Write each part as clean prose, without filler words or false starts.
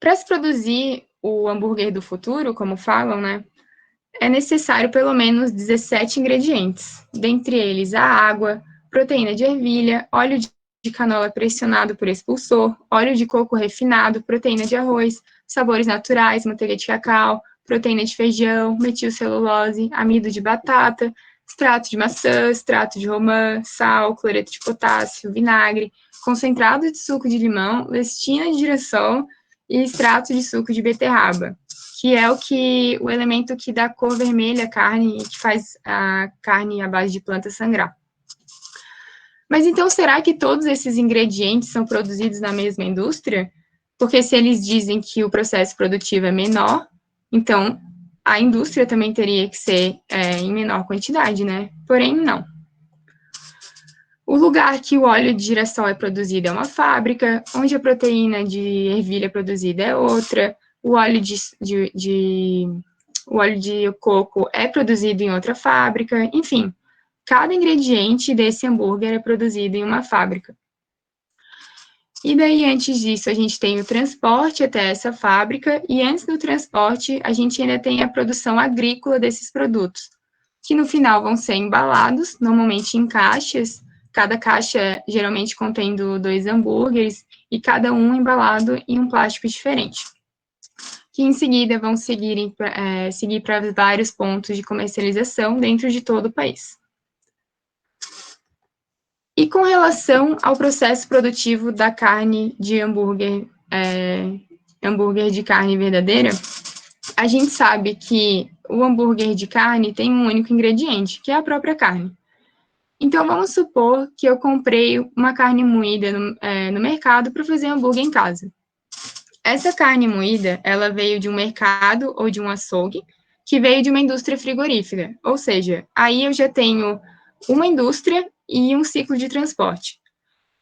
Para se produzir o hambúrguer do futuro, como falam, né, é necessário pelo menos 17 ingredientes, dentre eles a água, proteína de ervilha, óleo de canola pressionado por expulsor, óleo de coco refinado, proteína de arroz, sabores naturais, manteiga de cacau, proteína de feijão, metilcelulose, amido de batata, extrato de maçã, extrato de romã, sal, cloreto de potássio, vinagre, concentrado de suco de limão, lestina de girassol e extrato de suco de beterraba, que é o elemento que dá cor vermelha à carne e que faz a carne à base de planta sangrar. Mas então, será que todos esses ingredientes são produzidos na mesma indústria? Porque se eles dizem que o processo produtivo é menor, então a indústria também teria que ser em menor quantidade, né? Porém, não. O lugar que o óleo de girassol é produzido é uma fábrica, onde a proteína de ervilha é produzida é outra, o óleo de coco é produzido em outra fábrica, enfim, cada ingrediente desse hambúrguer é produzido em uma fábrica. E daí, antes disso, a gente tem o transporte até essa fábrica, e antes do transporte, a gente ainda tem a produção agrícola desses produtos, que no final vão ser embalados, normalmente em caixas, cada caixa geralmente contendo 2 hambúrgueres, e cada um embalado em um plástico diferente, que em seguida vão seguir para vários pontos de comercialização dentro de todo o país. E com relação ao processo produtivo da carne de hambúrguer de carne verdadeira, a gente sabe que o hambúrguer de carne tem um único ingrediente, que é a própria carne. Então, vamos supor que eu comprei uma carne moída no mercado para fazer hambúrguer em casa. Essa carne moída, ela veio de um mercado ou de um açougue, que veio de uma indústria frigorífica, ou seja, aí eu já tenho uma indústria e um ciclo de transporte.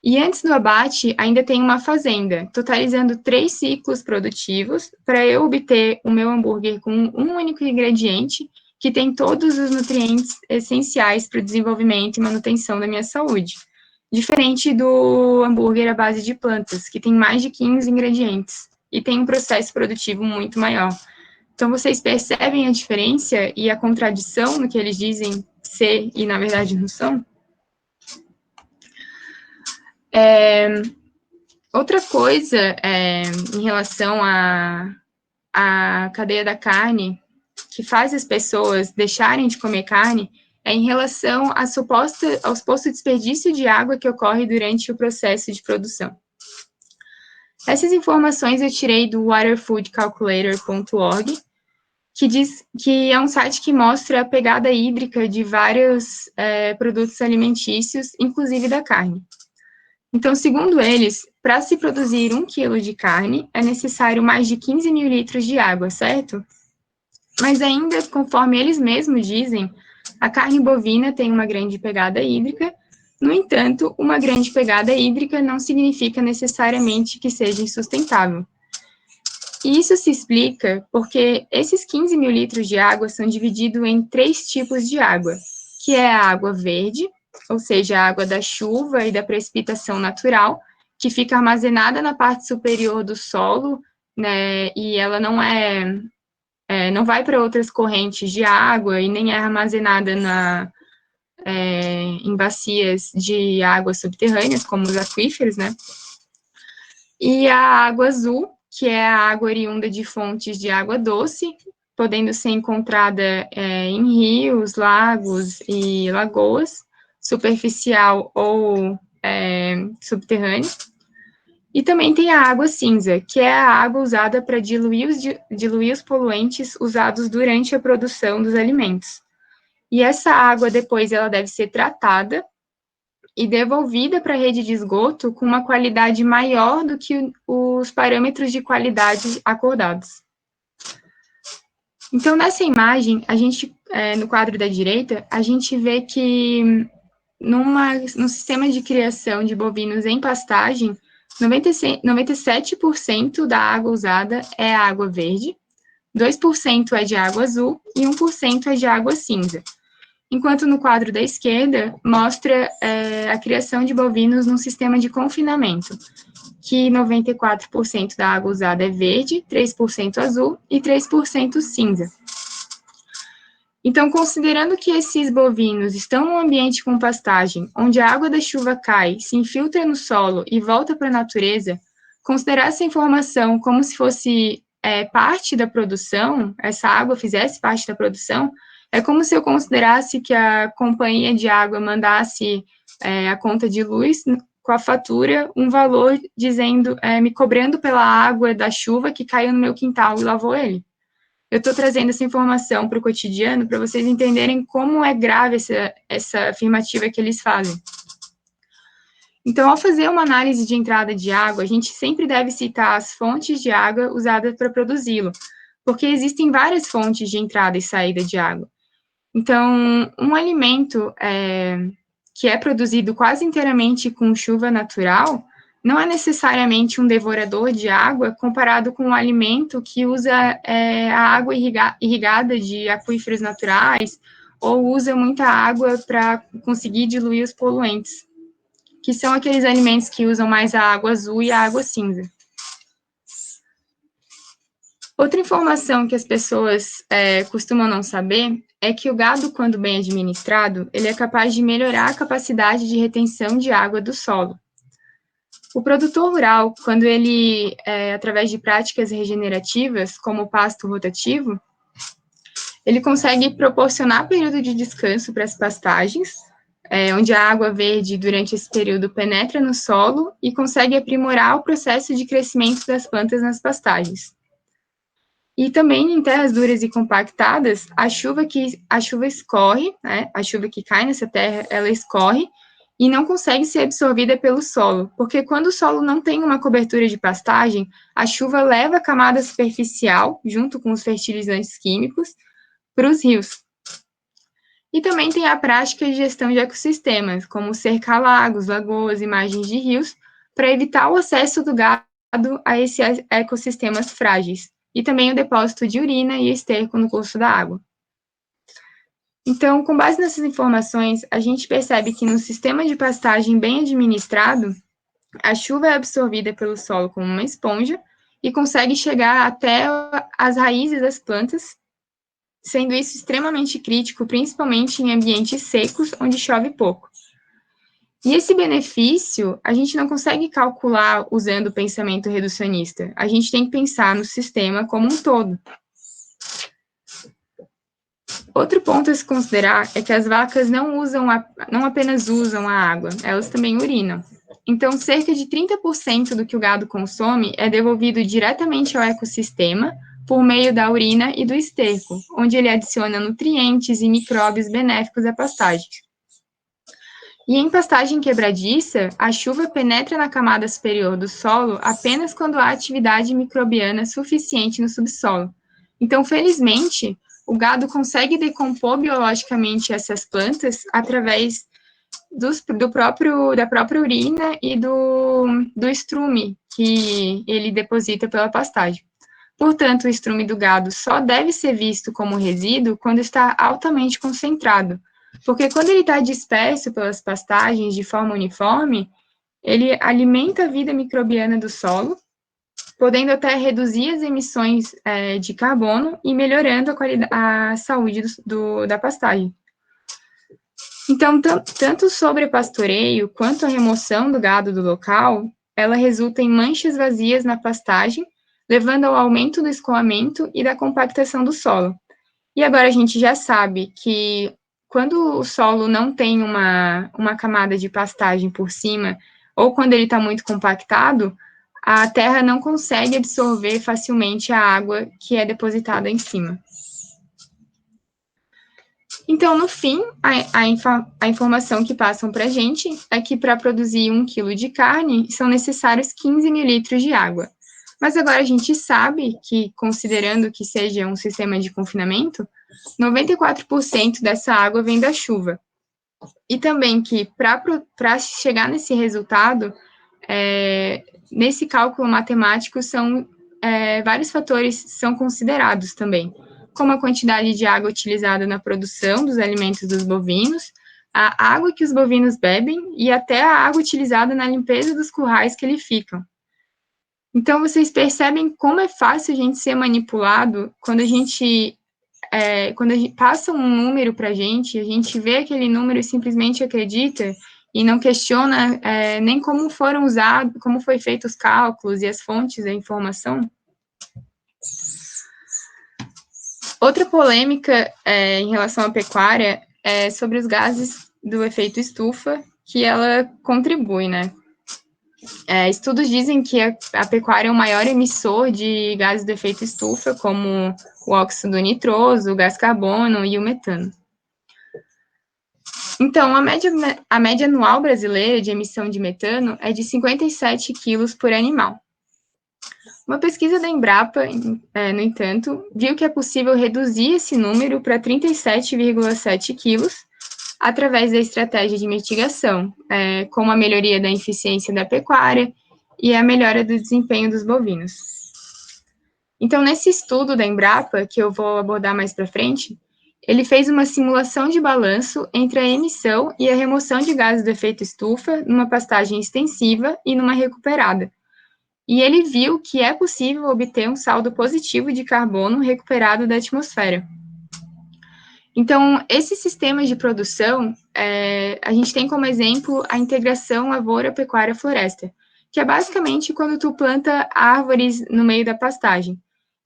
E antes do abate, ainda tem uma fazenda, totalizando 3 ciclos produtivos para eu obter o meu hambúrguer com um único ingrediente que tem todos os nutrientes essenciais para o desenvolvimento e manutenção da minha saúde. Diferente do hambúrguer à base de plantas, que tem mais de 15 ingredientes e tem um processo produtivo muito maior. Então, vocês percebem a diferença e a contradição no que eles dizem ser e, na verdade, não são? Outra coisa em relação à cadeia da carne, que faz as pessoas deixarem de comer carne, é em relação ao suposto desperdício de água que ocorre durante o processo de produção. Essas informações eu tirei do waterfoodcalculator.org, que é um site que mostra a pegada hídrica de vários produtos alimentícios, inclusive da carne. Então, segundo eles, para se produzir 1 quilo de carne, é necessário mais de 15 mil litros de água, certo? Mas ainda, conforme eles mesmos dizem, a carne bovina tem uma grande pegada hídrica. No entanto, uma grande pegada hídrica não significa necessariamente que seja insustentável. E isso se explica porque esses 15 mil litros de água são divididos em 3 tipos de água, que é a água verde, ou seja, a água da chuva e da precipitação natural, que fica armazenada na parte superior do solo, né, e ela não vai para outras correntes de água e nem é armazenada em bacias de águas subterrâneas, como os aquíferos, né? E a água azul, que é a água oriunda de fontes de água doce, podendo ser encontrada em rios, lagos e lagoas, superficial ou subterrânea. E também tem a água cinza, que é a água usada para diluir os poluentes usados durante a produção dos alimentos. E essa água, depois, ela deve ser tratada e devolvida para a rede de esgoto com uma qualidade maior do que os parâmetros de qualidade acordados. Então, nessa imagem, no quadro da direita, a gente vê que num sistema de criação de bovinos em pastagem, 97% da água usada é a água verde, 2% é de água azul e 1% é de água cinza. Enquanto no quadro da esquerda mostra a criação de bovinos num sistema de confinamento, que 94% da água usada é verde, 3% azul e 3% cinza. Então, considerando que esses bovinos estão num ambiente com pastagem, onde a água da chuva cai, se infiltra no solo e volta para a natureza, considerar essa informação como se fosse parte da produção, essa água fizesse parte da produção, é como se eu considerasse que a companhia de água mandasse a conta de luz com a fatura, um valor dizendo, me cobrando pela água da chuva que caiu no meu quintal e lavou ele. Eu estou trazendo essa informação para o cotidiano para vocês entenderem como é grave essa afirmativa que eles fazem. Então, ao fazer uma análise de entrada de água, a gente sempre deve citar as fontes de água usadas para produzi-lo, porque existem várias fontes de entrada e saída de água. Então, um alimento que é produzido quase inteiramente com chuva natural, não é necessariamente um devorador de água comparado com um alimento que usa a água irrigada de aquíferos naturais ou usa muita água para conseguir diluir os poluentes, que são aqueles alimentos que usam mais a água azul e a água cinza. Outra informação que as pessoas costumam não saber é que o gado, quando bem administrado, ele é capaz de melhorar a capacidade de retenção de água do solo. O produtor rural, quando ele, através de práticas regenerativas, como o pasto rotativo, ele consegue proporcionar período de descanso para as pastagens, onde a água verde, durante esse período, penetra no solo e consegue aprimorar o processo de crescimento das plantas nas pastagens. E também em terras duras e compactadas, a chuva escorre, né? A chuva que cai nessa terra, ela escorre e não consegue ser absorvida pelo solo, porque quando o solo não tem uma cobertura de pastagem, a chuva leva a camada superficial, junto com os fertilizantes químicos, para os rios. E também tem a prática de gestão de ecossistemas, como cercar lagos, lagoas e margens de rios, para evitar o acesso do gado a esses ecossistemas frágeis, e também o depósito de urina e esterco no curso da água. Então, com base nessas informações, a gente percebe que no sistema de pastagem bem administrado, a chuva é absorvida pelo solo como uma esponja e consegue chegar até as raízes das plantas, sendo isso extremamente crítico, principalmente em ambientes secos, onde chove pouco. E esse benefício, a gente não consegue calcular usando o pensamento reducionista. A gente tem que pensar no sistema como um todo. Outro ponto a se considerar é que as vacas não apenas usam a água, elas também urinam. Então, cerca de 30% do que o gado consome é devolvido diretamente ao ecossistema por meio da urina e do esterco, onde ele adiciona nutrientes e micróbios benéficos à pastagem. E em pastagem quebradiça, a chuva penetra na camada superior do solo apenas quando há atividade microbiana suficiente no subsolo. Então, felizmente, o gado consegue decompor biologicamente essas plantas através da própria urina e do estrume que ele deposita pela pastagem. Portanto, o estrume do gado só deve ser visto como resíduo quando está altamente concentrado, porque quando ele está disperso pelas pastagens de forma uniforme, ele alimenta a vida microbiana do solo, podendo até reduzir as emissões de carbono e melhorando a saúde da pastagem. Então, tanto o sobrepastoreio quanto a remoção do gado do local, ela resulta em manchas vazias na pastagem, levando ao aumento do escoamento e da compactação do solo. E agora a gente já sabe que quando o solo não tem uma camada de pastagem por cima, ou quando ele está muito compactado, a terra não consegue absorver facilmente a água que é depositada em cima. Então, no fim, a informação que passam para a gente é que para produzir 1 quilo de carne são necessários 15 mililitros de água. Mas agora a gente sabe que, considerando que seja um sistema de confinamento, 94% dessa água vem da chuva. E também que, para chegar nesse resultado, nesse cálculo matemático, vários fatores são considerados também, como a quantidade de água utilizada na produção dos alimentos dos bovinos, a água que os bovinos bebem e até a água utilizada na limpeza dos currais que eles ficam. Então, vocês percebem como é fácil a gente ser manipulado quando a gente passa um número para a gente vê aquele número e simplesmente acredita e não questiona nem como foram usados, como foi feito os cálculos e as fontes da informação. Outra polêmica em relação à pecuária é sobre os gases do efeito estufa que ela contribui, né? Estudos dizem que a pecuária é o maior emissor de gases do efeito estufa, como o óxido nitroso, o gás carbono e o metano. Então, a média anual brasileira de emissão de metano é de 57 quilos por animal. Uma pesquisa da Embrapa, no entanto, viu que é possível reduzir esse número para 37,7 quilos através da estratégia de mitigação, como a melhoria da eficiência da pecuária e a melhora do desempenho dos bovinos. Então, nesse estudo da Embrapa, que eu vou abordar mais para frente, ele fez uma simulação de balanço entre a emissão e a remoção de gases do efeito estufa numa pastagem extensiva e numa recuperada. E ele viu que é possível obter um saldo positivo de carbono recuperado da atmosfera. Então, esses sistemas de produção, a gente tem como exemplo a integração lavoura-pecuária-floresta, que é basicamente quando tu planta árvores no meio da pastagem.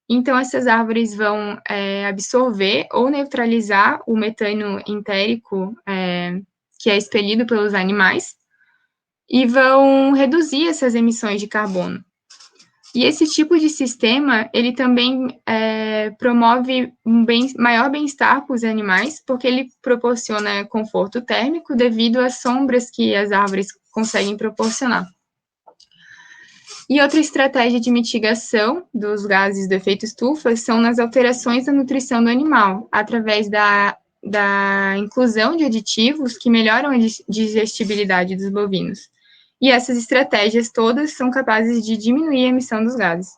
Então, essas árvores vão absorver ou neutralizar o metano entérico que é expelido pelos animais e vão reduzir essas emissões de carbono. E esse tipo de sistema, ele também promove maior bem-estar para os animais, porque ele proporciona conforto térmico devido às sombras que as árvores conseguem proporcionar. E outra estratégia de mitigação dos gases do efeito estufa são nas alterações da nutrição do animal, através da inclusão de aditivos que melhoram a digestibilidade dos bovinos. E essas estratégias todas são capazes de diminuir a emissão dos gases.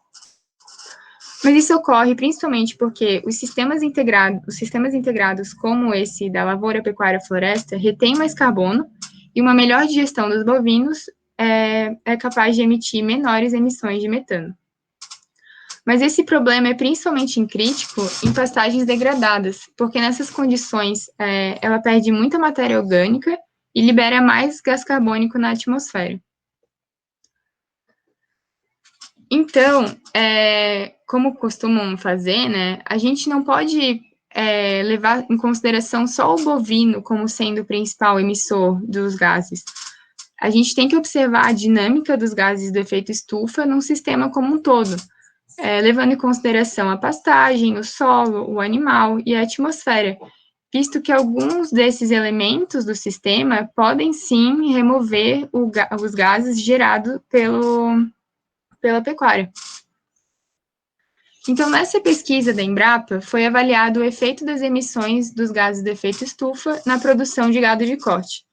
Mas isso ocorre principalmente porque os sistemas integrados como esse da lavoura, pecuária, floresta retêm mais carbono e uma melhor digestão dos bovinos é capaz de emitir menores emissões de metano. Mas esse problema é principalmente crítico em pastagens degradadas, porque nessas condições ela perde muita matéria orgânica e libera mais gás carbônico na atmosfera. Então, como costumam fazer, né, a gente não pode levar em consideração só o bovino como sendo o principal emissor dos gases. A gente tem que observar a dinâmica dos gases do efeito estufa num sistema como um todo, levando em consideração a pastagem, o solo, o animal e a atmosfera, visto que alguns desses elementos do sistema podem sim remover os gases gerados pela pecuária. Então, nessa pesquisa da Embrapa, foi avaliado o efeito das emissões dos gases de efeito estufa na produção de gado de corte.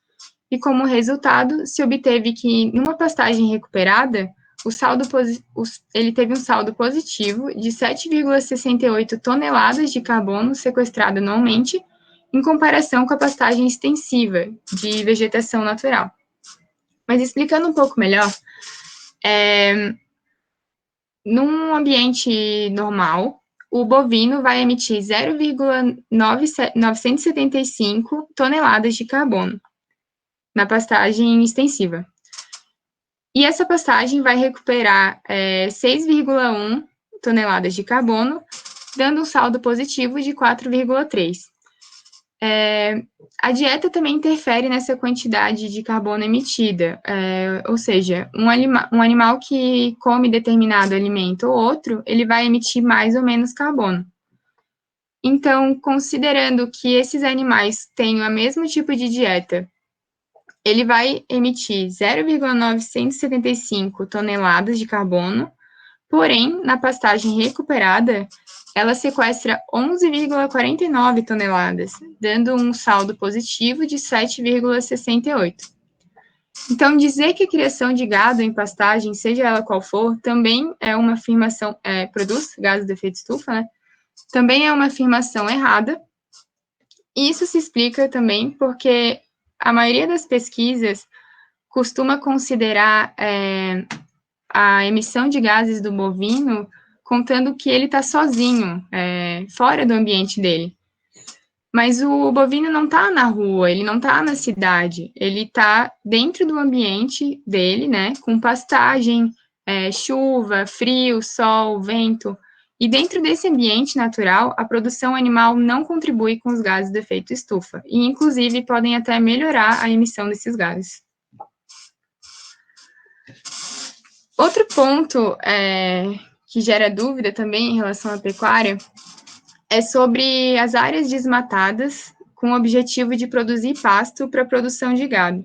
E, como resultado, se obteve que, numa pastagem recuperada, ele teve um saldo positivo de 7,68 toneladas de carbono sequestrado anualmente, em comparação com a pastagem extensiva de vegetação natural. Mas, explicando um pouco melhor, num ambiente normal, o bovino vai emitir 0,975 toneladas de carbono na pastagem extensiva. E essa pastagem vai recuperar 6,1 toneladas de carbono, dando um saldo positivo de 4,3. A dieta também interfere nessa quantidade de carbono emitida, ou seja, um animal que come determinado alimento ou outro, ele vai emitir mais ou menos carbono. Então, considerando que esses animais têm o mesmo tipo de dieta, ele vai emitir 0,975 toneladas de carbono, porém, na pastagem recuperada, ela sequestra 11,49 toneladas, dando um saldo positivo de 7,68. Então, dizer que a criação de gado em pastagem, seja ela qual for, também é uma afirmação, produz gases de efeito estufa, né? Também é uma afirmação errada. E isso se explica também porque a maioria das pesquisas costuma considerar a emissão de gases do bovino, contando que ele está sozinho, fora do ambiente dele. Mas o bovino não está na rua, ele não está na cidade, ele está dentro do ambiente dele, né, com pastagem, chuva, frio, sol, vento. E dentro desse ambiente natural, a produção animal não contribui com os gases do efeito estufa, e inclusive podem até melhorar a emissão desses gases. Outro ponto que gera dúvida também em relação à pecuária é sobre as áreas desmatadas com o objetivo de produzir pasto para a produção de gado.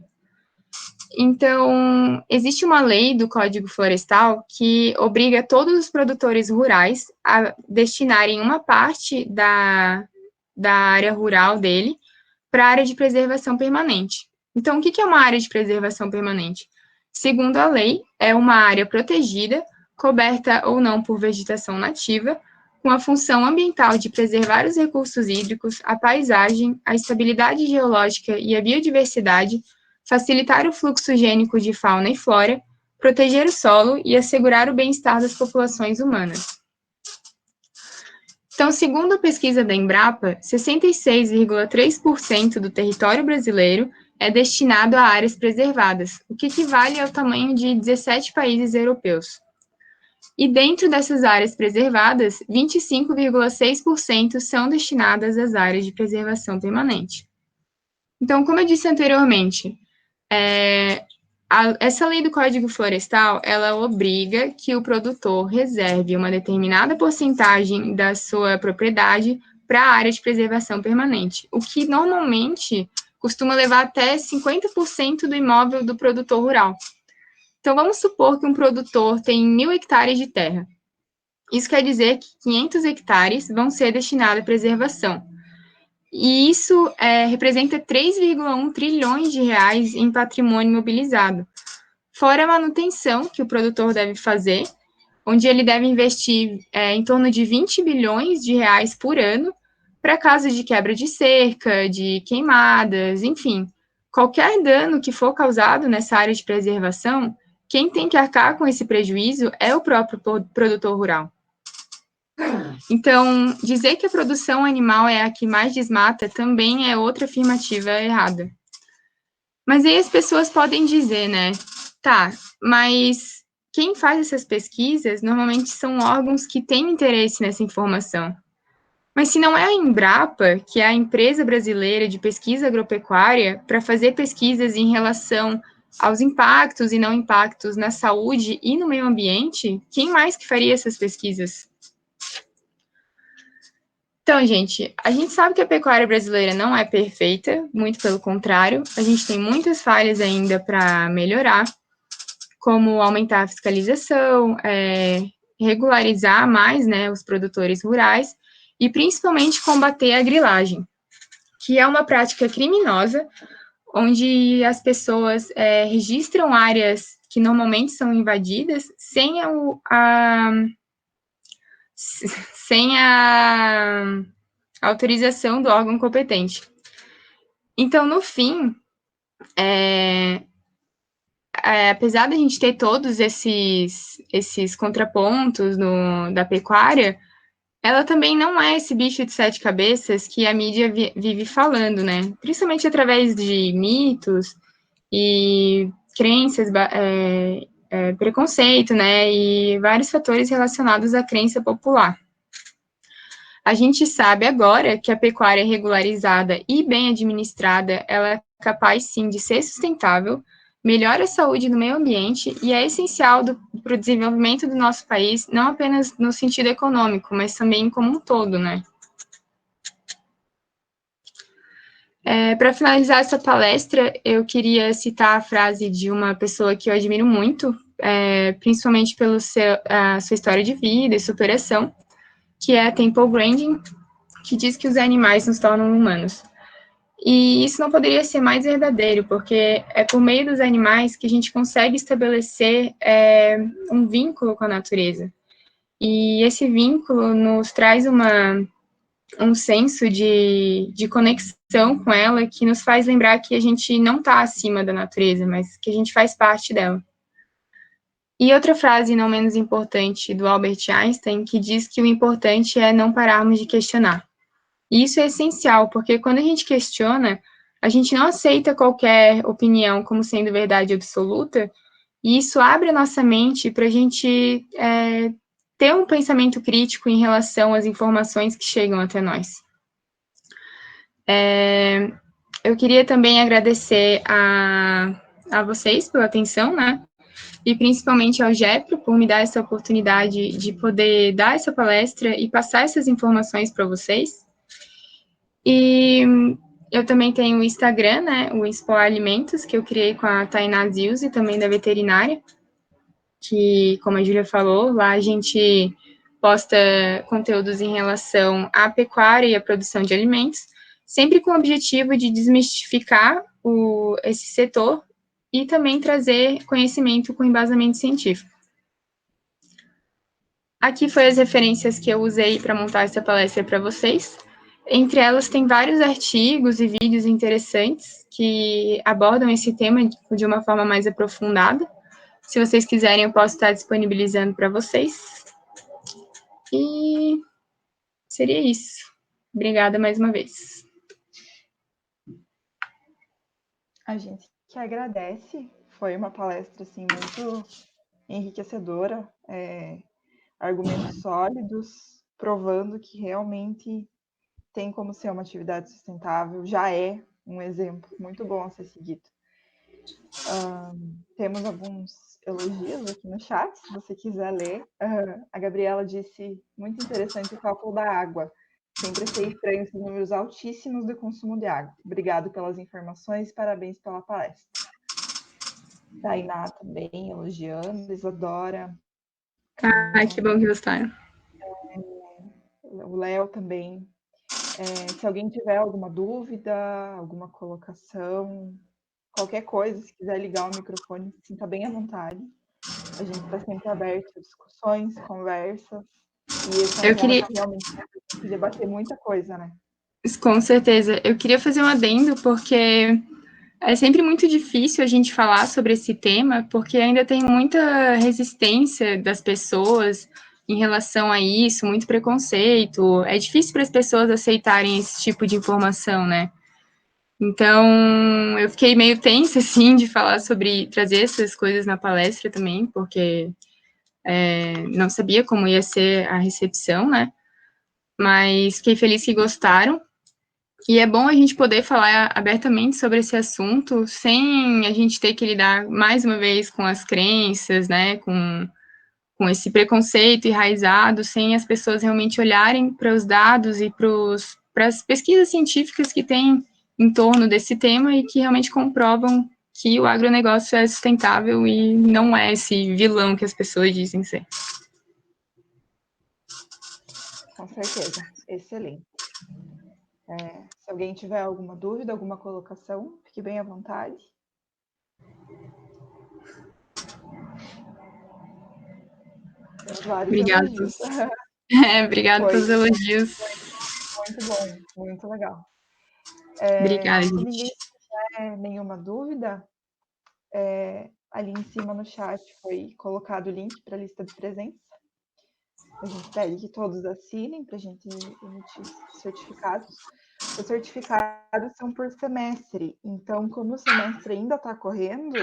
Então, existe uma lei do Código Florestal que obriga todos os produtores rurais a destinarem uma parte da área rural dele para a área de preservação permanente. Então, o que é uma área de preservação permanente? Segundo a lei, é uma área protegida, coberta ou não por vegetação nativa, com a função ambiental de preservar os recursos hídricos, a paisagem, a estabilidade geológica e a biodiversidade, facilitar o fluxo gênico de fauna e flora, proteger o solo e assegurar o bem-estar das populações humanas. Então, segundo a pesquisa da Embrapa, 66,3% do território brasileiro é destinado a áreas preservadas, o que equivale ao tamanho de 17 países europeus. E dentro dessas áreas preservadas, 25,6% são destinadas às áreas de preservação permanente. Então, como eu disse anteriormente, essa lei do Código Florestal, ela obriga que o produtor reserve uma determinada porcentagem da sua propriedade para a área de preservação permanente, o que normalmente costuma levar até 50% do imóvel do produtor rural. Então, vamos supor que um produtor tem 1.000 hectares de terra. Isso quer dizer que 500 hectares vão ser destinados à preservação. E isso representa 3,1 trilhões de reais em patrimônio imobilizado. Fora a manutenção que o produtor deve fazer, onde ele deve investir em torno de 20 bilhões de reais por ano para casos de quebra de cerca, de queimadas, enfim. Qualquer dano que for causado nessa área de preservação, quem tem que arcar com esse prejuízo é o próprio produtor rural. Então, dizer que a produção animal é a que mais desmata também é outra afirmativa errada. Mas aí as pessoas podem dizer, né? Tá, mas quem faz essas pesquisas normalmente são órgãos que têm interesse nessa informação. Mas se não é a Embrapa, que é a empresa brasileira de pesquisa agropecuária, para fazer pesquisas em relação aos impactos e não impactos na saúde e no meio ambiente, quem mais que faria essas pesquisas? Então, gente, a gente sabe que a pecuária brasileira não é perfeita, muito pelo contrário, a gente tem muitas falhas ainda para melhorar, como aumentar a fiscalização, regularizar mais, né, os produtores rurais e principalmente combater a grilagem, que é uma prática criminosa, onde as pessoas registram áreas que normalmente são invadidas sem a autorização do órgão competente. Então, no fim, apesar da gente ter todos esses contrapontos da pecuária, ela também não é esse bicho de sete cabeças que a mídia vive falando, né? Principalmente através de mitos e crenças, preconceito, né? E vários fatores relacionados à crença popular. A gente sabe agora que a pecuária regularizada e bem administrada, ela é capaz, sim, de ser sustentável, melhora a saúde no meio ambiente e é essencial para o desenvolvimento do nosso país, não apenas no sentido econômico, mas também como um todo, né? Para finalizar essa palestra, eu queria citar a frase de uma pessoa que eu admiro muito, principalmente pela sua história de vida e superação, que é a Temple Grandin, que diz que os animais nos tornam humanos. E isso não poderia ser mais verdadeiro, porque é por meio dos animais que a gente consegue estabelecer um vínculo com a natureza. E esse vínculo nos traz um senso de conexão com ela que nos faz lembrar que a gente não está acima da natureza, mas que a gente faz parte dela. E outra frase não menos importante do Albert Einstein, que diz que o importante é não pararmos de questionar. E isso é essencial, porque quando a gente questiona, a gente não aceita qualquer opinião como sendo verdade absoluta, e isso abre a nossa mente para a gente ter um pensamento crítico em relação às informações que chegam até nós. Eu queria também agradecer a vocês pela atenção, né? E principalmente ao Gepro por me dar essa oportunidade de poder dar essa palestra e passar essas informações para vocês. E eu também tenho o Instagram, né, o Expo Alimentos, que eu criei com a Tainá Zilzi, também da veterinária, que, como a Júlia falou, lá a gente posta conteúdos em relação à pecuária e à produção de alimentos, sempre com o objetivo de desmistificar esse setor e também trazer conhecimento com embasamento científico. Aqui foi as referências que eu usei para montar essa palestra para vocês. Entre elas, tem vários artigos e vídeos interessantes que abordam esse tema de uma forma mais aprofundada. Se vocês quiserem, eu posso estar disponibilizando para vocês. E seria isso. Obrigada mais uma vez. A gente que agradece. Foi uma palestra assim, muito enriquecedora, argumentos sólidos, provando que realmente tem como ser uma atividade sustentável, já é um exemplo muito bom a ser seguido. Temos alguns elogios aqui no chat, se você quiser ler. A Gabriela disse, muito interessante o cálculo da água. Sempre achei estranho esses números altíssimos de consumo de água. Obrigado pelas informações e parabéns pela palestra. Tainá também elogiando, Isadora. Que bom que gostaram. O Léo também. Se alguém tiver alguma dúvida, alguma colocação, qualquer coisa, se quiser ligar o microfone, sinta bem à vontade. A gente está sempre aberto a discussões, conversas. E esse é um tema que realmente tem que debater muita coisa, né? Com certeza. Eu queria fazer um adendo, porque é sempre muito difícil a gente falar sobre esse tema, porque ainda tem muita resistência das pessoas em relação a isso, muito preconceito. É difícil para as pessoas aceitarem esse tipo de informação, né? Então, eu fiquei meio tensa, assim, de falar sobre, trazer essas coisas na palestra também, porque não sabia como ia ser a recepção, né? Mas fiquei feliz que gostaram. E é bom a gente poder falar abertamente sobre esse assunto, sem a gente ter que lidar, mais uma vez, com as crenças, né? Com esse preconceito enraizado, sem as pessoas realmente olharem para os dados e para as pesquisas científicas que tem em torno desse tema e que realmente comprovam que o agronegócio é sustentável e não é esse vilão que as pessoas dizem ser. Com certeza, excelente. Se alguém tiver alguma dúvida, alguma colocação, fique bem à vontade. Temos vários elogios. Obrigada pelos elogios. Muito bom, muito legal. Obrigada, se gente. ninguém tiver nenhuma dúvida, ali em cima no chat foi colocado o link para a lista de presença. A gente pede que todos assinem para a gente emitir certificados. Os certificados são por semestre, então, como o semestre ainda está correndo,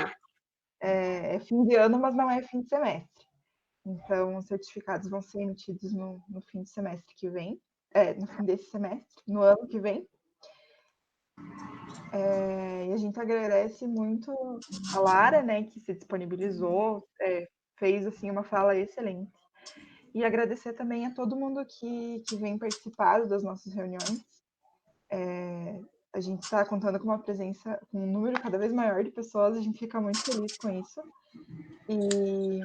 é fim de ano, mas não é fim de semestre. Então, os certificados vão ser emitidos no fim de semestre que vem, no fim desse semestre, no ano que vem. E a gente agradece muito a Lara, né, que se disponibilizou, fez assim uma fala excelente. E agradecer também a todo mundo que vem participar das nossas reuniões. A gente está contando com uma presença, com um número cada vez maior de pessoas, a gente fica muito feliz com isso. E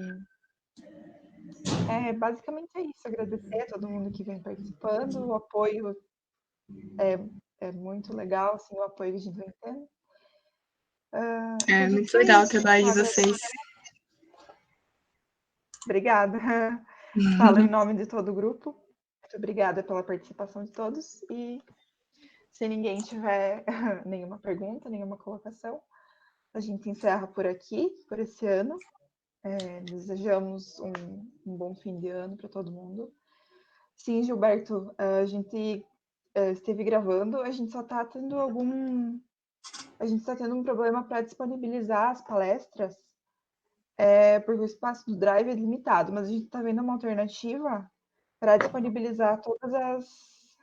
basicamente é isso, agradecer a todo mundo que vem participando, o apoio é muito legal, assim, o apoio que a gente vem tendo. É muito legal o trabalho de vocês. Obrigada. Falo em nome de todo o grupo. Muito obrigada pela participação de todos. E se ninguém tiver nenhuma pergunta, nenhuma colocação, a gente encerra por aqui, por esse ano. Desejamos um bom fim de ano para todo mundo. Sim, Gilberto, a gente esteve gravando, a gente só está tendo um problema para disponibilizar as palestras, porque o espaço do Drive é limitado, mas a gente está vendo uma alternativa para disponibilizar todas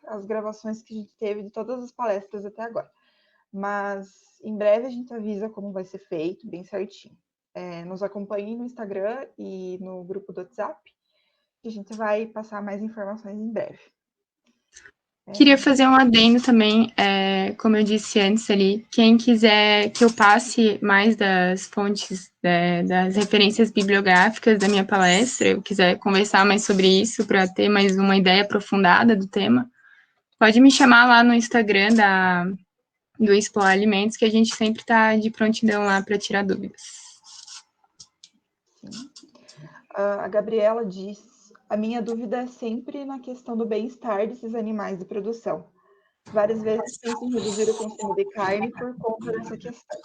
as gravações que a gente teve de todas as palestras até agora. Mas em breve a gente avisa como vai ser feito, bem certinho. Nos acompanhem no Instagram e no grupo do WhatsApp, que a gente vai passar mais informações em breve. Queria fazer um adendo também, como eu disse antes ali, quem quiser que eu passe mais das fontes, das referências bibliográficas da minha palestra, eu quiser conversar mais sobre isso para ter mais uma ideia aprofundada do tema, pode me chamar lá no Instagram do Explorar Alimentos, que a gente sempre está de prontidão lá para tirar dúvidas. Sim. A Gabriela diz: a minha dúvida é sempre na questão do bem-estar desses animais de produção. Várias vezes penso em reduzir o consumo de carne por conta dessa questão.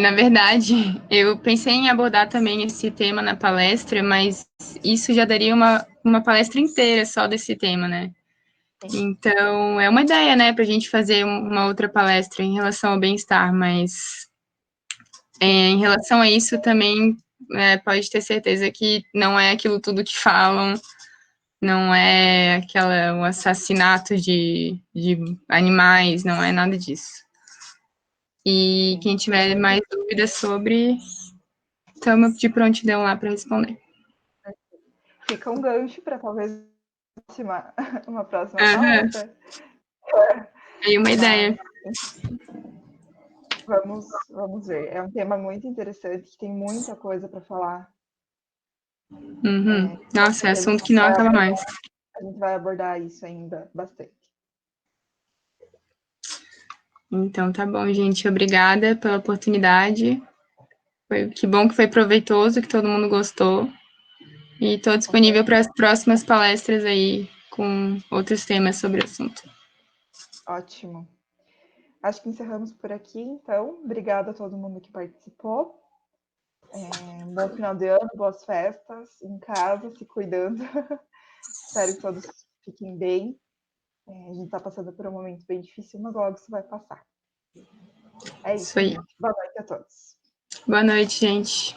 Na verdade, eu pensei em abordar também esse tema na palestra, mas isso já daria uma palestra inteira só desse tema, né? Sim. Então, é uma ideia, né, para a gente fazer uma outra palestra em relação ao bem-estar, mas em relação a isso também pode ter certeza que não é aquilo tudo que falam, não é um assassinato de animais, não é nada disso. E Sim. quem tiver mais dúvidas sobre, estamos de prontidão lá para responder. Fica um gancho para talvez uma próxima palestra. Aí uma ideia. Vamos ver. É um tema muito interessante, que tem muita coisa para falar. Nossa, é assunto que não acaba mais. A gente vai abordar isso ainda bastante. Então tá bom, gente. Obrigada pela oportunidade. Que bom que foi proveitoso, que todo mundo gostou. E estou disponível para as próximas palestras aí com outros temas sobre o assunto. Ótimo. Acho que encerramos por aqui, então. Obrigada a todo mundo que participou. Um bom final de ano, boas festas em casa, se cuidando. Espero que todos fiquem bem. A gente está passando por um momento bem difícil, mas logo isso vai passar. É isso, Aí. gente. Boa noite a todos. Boa noite, gente.